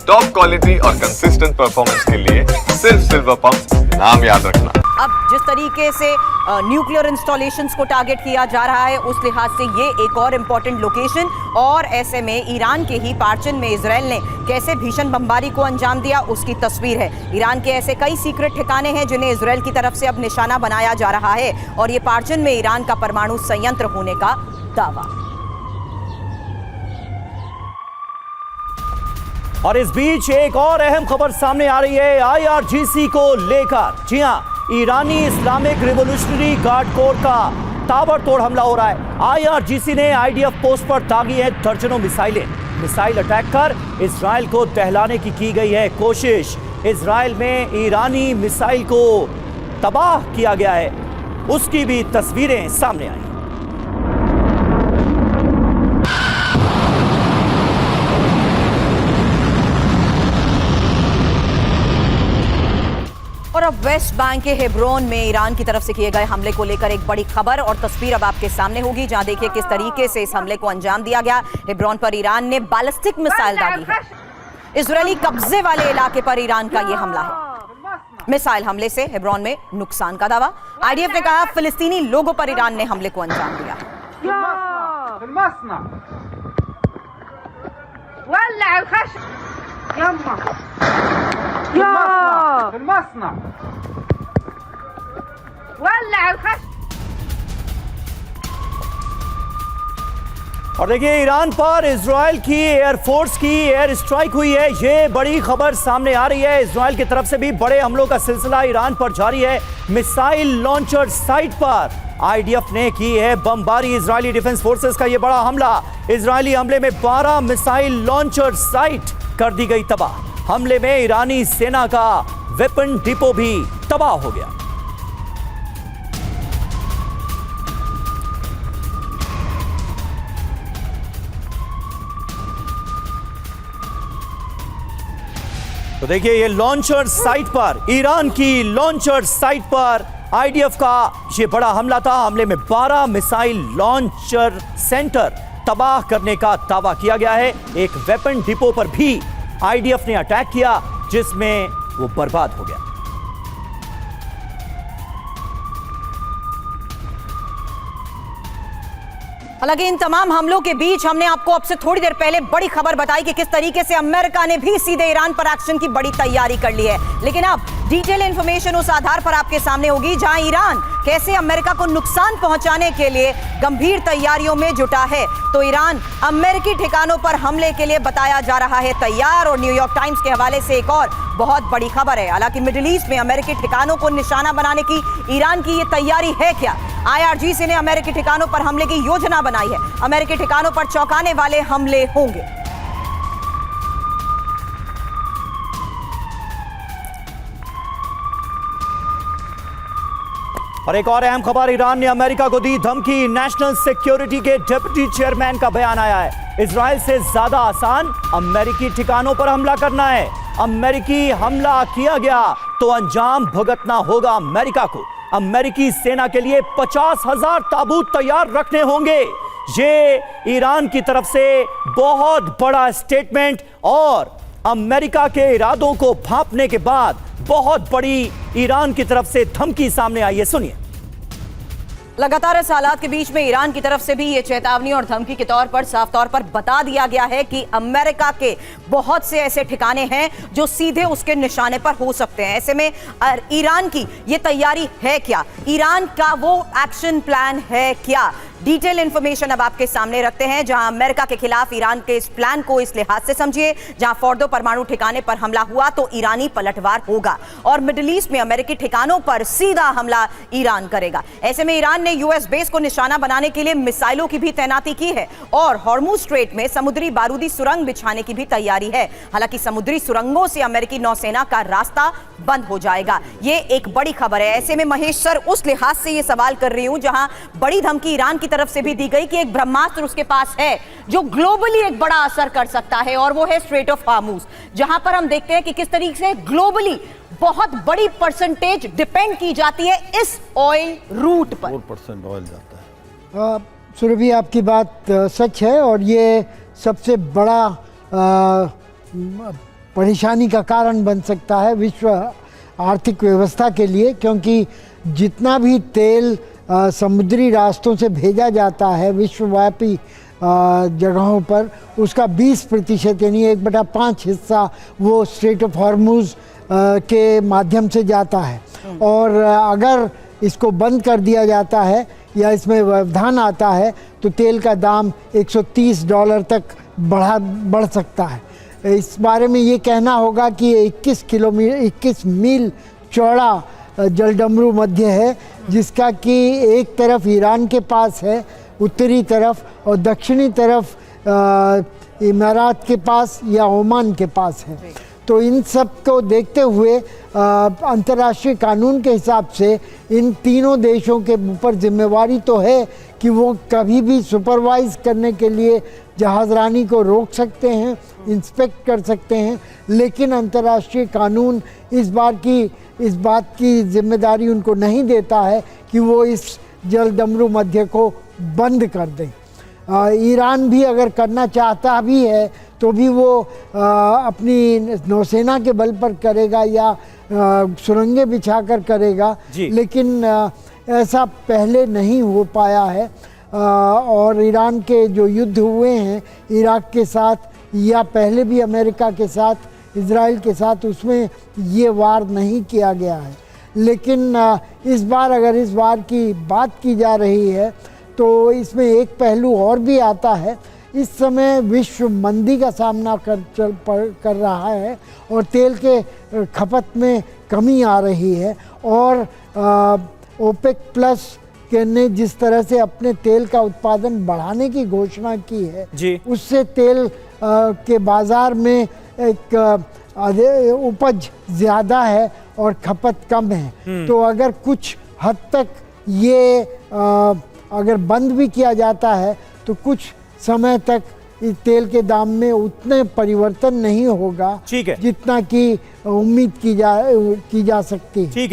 Top quality और consistent performance के लिए सिर्फ सिल्वर पंप नाम याद रखना। अब जिस तरीके से न्यूक्लियर इंस्टॉलेशंस को टारगेट किया जा रहा है, उस लिहाज से ये एक और इम्पोर्टेंट लोकेशन, और ऐसे में ईरान के ही पार्चन में इजराइल ने कैसे भीषण बमबारी को अंजाम दिया उसकी तस्वीर है। ईरान के ऐसे कई सीक्रेट ठिकाने हैं जिन्हें इजराइल की तरफ से अब निशाना बनाया जा रहा है, और ये पार्चन में ईरान का परमाणु संयंत्र होने का दावा। और इस बीच एक और अहम खबर सामने आ रही है IRGC को लेकर। जी हां, ईरानी इस्लामिक रिवॉल्यूशनरी गार्ड कोर का ताबड़तोड़ हमला हो रहा है। IRGC ने IDF पोस्ट पर दागी है दर्जनों मिसाइलें। मिसाइल अटैक कर इजराइल को दहलाने की गई है कोशिश। इजराइल में ईरानी मिसाइल को तबाह किया गया है, उसकी भी तस्वीरें सामने आई। और अब वेस्ट बैंक के हेब्रोन में ईरान की तरफ से किए गए हमले को लेकर एक बड़ी खबर और तस्वीर अब आपके सामने होगी, जहां देखिए किस तरीके से इस हमले को अंजाम दिया गया। हेब्रोन पर ईरान ने बैलिस्टिक मिसाइल दागी है। इजरायली कब्जे वाले इलाके पर ईरान का यह हमला है। मिसाइल हमले से हेब्रोन में नुकसान का दावा। IDF ने कहा फिलिस्तीनी लोगों पर ईरान ने हमले को अंजाम दिया। और देखिए, ईरान पर इजराइल की एयरफोर्स की एयर स्ट्राइक हुई है। ये बड़ी खबर सामने आ रही है। इजराइल की तरफ से भी बड़े हमलों का सिलसिला ईरान पर जारी है। मिसाइल लॉन्चर साइट पर IDF ने की है बमबारी। इजरायली डिफेंस फोर्सेस का यह बड़ा हमला। इजरायली हमले में 12 मिसाइल लॉन्चर साइट कर दी गई तबाह। हमले में ईरानी सेना का वेपन डिपो भी तबाह हो गया। तो देखिए, ये लॉन्चर साइट पर, ईरान की लॉन्चर साइट पर IDF का ये बड़ा हमला था। हमले में 12 मिसाइल लॉन्चर सेंटर तबाह करने का दावा किया गया है। एक वेपन डिपो पर भी IDF ने अटैक किया, जिसमें वो बर्बाद हो गया। हालांकि इन तमाम हमलों के बीच हमने आपको अब से थोड़ी देर पहले बड़ी खबर बताई कि किस तरीके से अमेरिका ने भी सीधे ईरान पर एक्शन की बड़ी तैयारी कर ली है। लेकिन अब डिटेल इंफॉर्मेशन उस आधार पर आपके सामने होगी जहां ईरान कैसे अमेरिका को नुकसान पहुंचाने के लिए गंभीर तैयारियों में जुटा है। तो ईरान अमेरिकी ठिकानों पर हमले के लिए बताया जा रहा है तैयार। और न्यूयॉर्क टाइम्स के हवाले से एक और बहुत बड़ी खबर है। हालांकि मिडिल ईस्ट में अमेरिकी ठिकानों को निशाना बनाने की ईरान की ये तैयारी है क्या? IRGC ने अमेरिकी ठिकानों पर हमले की योजना बनाई है। अमेरिकी ठिकानों पर चौंकाने वाले हमले होंगे। और एक और अहम खबर, ईरान ने अमेरिका को दी धमकी। नेशनल सिक्योरिटी के डिप्टी चेयरमैन का बयान आया है। इजराइल से ज्यादा आसान अमेरिकी ठिकानों पर हमला करना है। अमेरिकी हमला किया गया तो अंजाम भुगतना होगा अमेरिका को। अमेरिकी सेना के लिए 50,000 ताबूत तैयार रखने होंगे। ये ईरान की तरफ से बहुत बड़ा स्टेटमेंट, और अमेरिका के इरादों को भांपने के बाद बहुत बड़ी ईरान की तरफ से धमकी सामने आई है। सुनिए। लगातार इस हालात के बीच में ईरान की तरफ से भी ये चेतावनी और धमकी के तौर पर साफ तौर पर बता दिया गया है कि अमेरिका के बहुत से ऐसे ठिकाने हैं जो सीधे उसके निशाने पर हो सकते हैं। ऐसे में ईरान की ये तैयारी है क्या? ईरान का वो एक्शन प्लान है क्या? डिटेल इंफॉर्मेशन अब आपके सामने रखते हैं, जहां अमेरिका के खिलाफ ईरान के इस प्लान को इस लिहाज से समझिए, जहां फोर्डो परमाणु ठिकाने पर हमला हुआ तो ईरानी पलटवार होगा, और मिडिल ईस्ट में अमेरिकी ठिकानों पर सीधा हमला ईरान करेगा। ऐसे में ईरान ने US बेस को निशाना बनाने के लिए मिसाइलों की भी तैनाती की है, और हॉर्मुज स्ट्रेट में समुद्री बारूदी सुरंग बिछाने की भी तैयारी है। हालांकि समुद्री सुरंगों से अमेरिकी नौसेना का रास्ता बंद हो जाएगा। ये एक बड़ी खबर है। ऐसे में महेश सर, उस लिहाज से ये सवाल कर रही हूं, जहां बड़ी धमकी ईरान की तरफ से भी दी गई कि एक ब्रह्मास्त्र उसके पास है जो ग्लोबली एक बड़ा असर कर सकता है, और वो है स्ट्रेट ऑफ हॉर्मुज, जहां पर हम देखते हैं कि किस तरीके से ग्लोबली बहुत बड़ी परसेंटेज डिपेंड की जाती है इस ऑयल रूट पर। 4% ऑयल जाता है। सुरभि, आपकी बात सच है, और ये सबसे बड़ा परेशानी का कारण बन सकता है विश्व आर्थिक व्यवस्था के लिए, क्योंकि जितना भी तेल समुद्री रास्तों से भेजा जाता है विश्वव्यापी जगहों पर, उसका 20% यानी 1/5 हिस्सा वो स्ट्रेट ऑफ हॉर्मुज के माध्यम से जाता है। और अगर इसको बंद कर दिया जाता है या इसमें व्यवधान आता है तो तेल का दाम $130 तक बढ़ सकता है। इस बारे में ये कहना होगा कि 21 मील चौड़ा जलडमरू मध्य है, जिसका कि एक तरफ ईरान के पास है उत्तरी तरफ, और दक्षिणी तरफ इमारात के पास या ओमान के पास है। तो इन सब को देखते हुए अंतर्राष्ट्रीय कानून के हिसाब से इन तीनों देशों के ऊपर जिम्मेवारी तो है कि वो कभी भी सुपरवाइज करने के लिए जहाज़रानी को रोक सकते हैं, इंस्पेक्ट कर सकते हैं, लेकिन अंतर्राष्ट्रीय कानून इस बात की जिम्मेदारी उनको नहीं देता है कि वो इस जलडमरू मध्य को बंद कर दें। ईरान भी अगर करना चाहता भी है तो भी वो अपनी नौसेना के बल पर करेगा या सुरंगें बिछाकर करेगा, लेकिन ऐसा पहले नहीं हो पाया है। और ईरान के जो युद्ध हुए हैं इराक के साथ या पहले भी अमेरिका के साथ, इजराइल के साथ, उसमें ये वार नहीं किया गया है। लेकिन इस बार अगर इस वार की बात की जा रही है तो इसमें एक पहलू और भी आता है। इस समय विश्व मंदी का सामना कर रहा है और तेल के खपत में कमी आ रही है, और ओपेक प्लस ने जिस तरह से अपने तेल का उत्पादन बढ़ाने की घोषणा की है उससे तेल के बाज़ार में एक उपज ज़्यादा है और खपत कम है। तो अगर कुछ हद तक ये अगर बंद भी किया जाता है तो कुछ समय तक इस तेल के दाम में उतने परिवर्तन नहीं होगा जितना कि उम्मीद की जा सकती है।